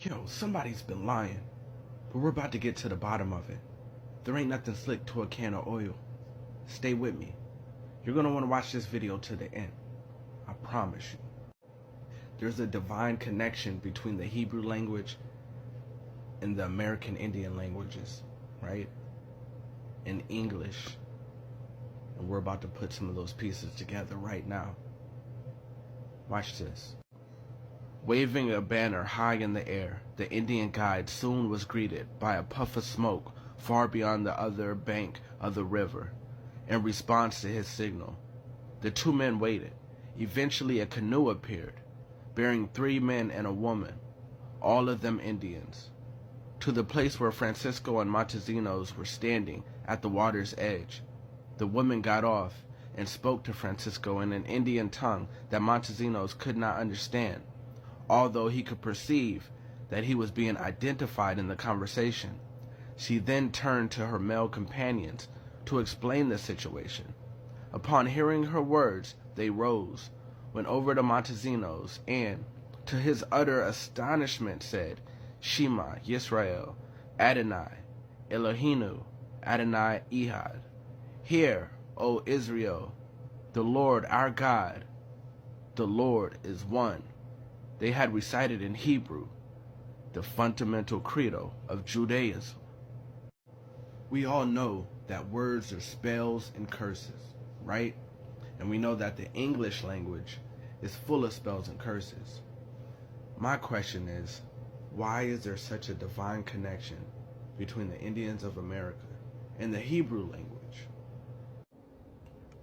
Yo, somebody's been lying, but we're about to get to the bottom of it. There ain't nothing slick to a can of oil. Stay with me. You're gonna want to watch this video to the end. I promise you. There's a divine connection between the Hebrew language and the American Indian languages, right? And English. And we're about to put some of those pieces together right now. Watch this. Waving a banner high in the air, the Indian guide soon was greeted by a puff of smoke far beyond the other bank of the river. In response to his signal, the two men waited. Eventually a canoe appeared, bearing 3 men and a woman, all of them Indians, to the place where Francisco and Montesinos were standing at the water's edge. The woman got off and spoke to Francisco in an Indian tongue that Montesinos could not understand, although he could perceive that he was being identified in the conversation. She then turned to her male companions to explain the situation. Upon hearing her words, they rose, went over to Montesinos, and, to his utter astonishment, said, "Shema Yisrael, Adonai, Eloheinu, Adonai Ehad. Hear, O Israel, the Lord our God, the Lord is one." They had recited in Hebrew, the fundamental credo of Judaism. We all know that words are spells and curses, right? And we know that the English language is full of spells and curses. My question is, why is there such a divine connection between the Indians of America and the Hebrew language?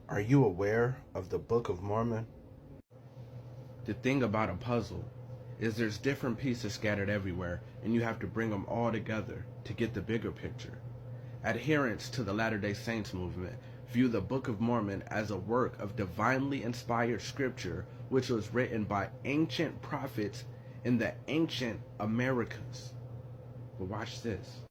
Are you aware of the Book of Mormon? The thing about a puzzle is there's different pieces scattered everywhere, and you have to bring them all together to get the bigger picture. Adherents to the Latter-day Saints movement view the Book of Mormon as a work of divinely inspired scripture which was written by ancient prophets in the ancient Americas. But watch this.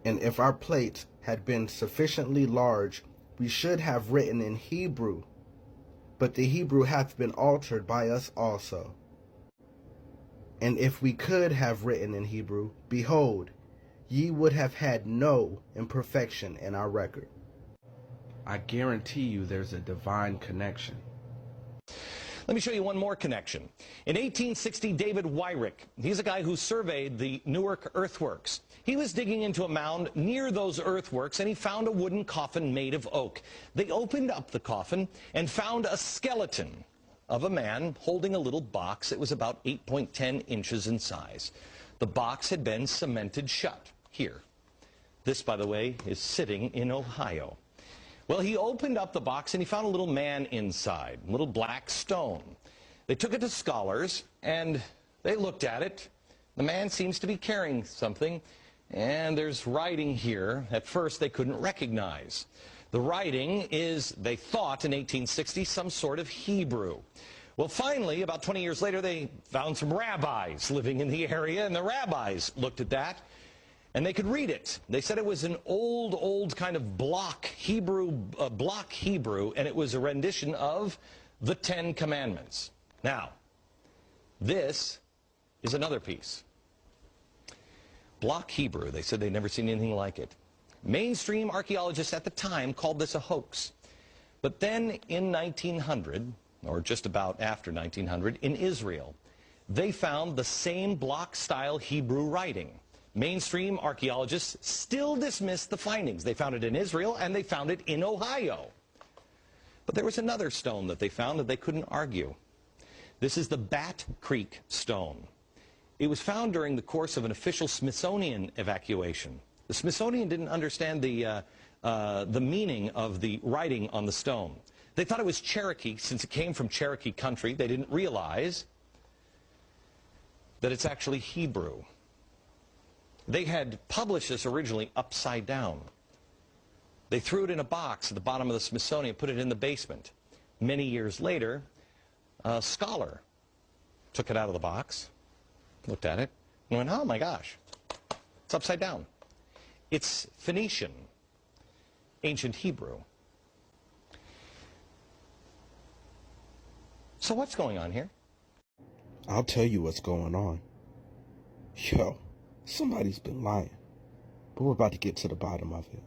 And if our plates had been sufficiently large, we should have written in Hebrew, but the Hebrew hath been altered by us also. And if we could have written in Hebrew, behold, ye would have had no imperfection in our record. I guarantee you there's a divine connection. Let me show you one more connection. In 1860, David Wyrick, he's a guy who surveyed the Newark earthworks. He was digging into a mound near those earthworks, and he found a wooden coffin made of oak. They opened up the coffin and found a skeleton of a man holding a little box. It was about 8.10 inches in size. The box had been cemented shut here. This, by the way, is sitting in Ohio. Well, he opened up the box and he found a little man inside, a little black stone. They took it to scholars and they looked at it. The man seems to be carrying something, and there's writing here at first they couldn't recognize. The writing is, they thought in 1860, some sort of Hebrew. Well, finally, about 20 years later, they found some rabbis living in the area, and the rabbis looked at that, and they could read it. They said it was an old kind of block Hebrew, and it was a rendition of the 10 Commandments. Now, this is another piece. Block Hebrew. They said they'd never seen anything like it. Mainstream archaeologists at the time called this a hoax. But then in 1900, or just about after 1900, in Israel, they found the same block-style Hebrew writing. Mainstream archaeologists still dismissed the findings. They found it in Israel, and they found it in Ohio. But there was another stone that they found that they couldn't argue. This is the Bat Creek stone. It was found during the course of an official Smithsonian evacuation. The Smithsonian didn't understand the meaning of the writing on the stone. They thought it was Cherokee, since it came from Cherokee country. They didn't realize that it's actually Hebrew. They had published this originally upside down. They threw it in a box at the bottom of the Smithsonian, put it in the basement. Many years later, a scholar took it out of the box, looked at it, and went, "Oh my gosh, it's upside down." It's Phoenician, ancient Hebrew. So what's going on here? I'll tell you what's going on. Yo, somebody's been lying. But we're about to get to the bottom of it.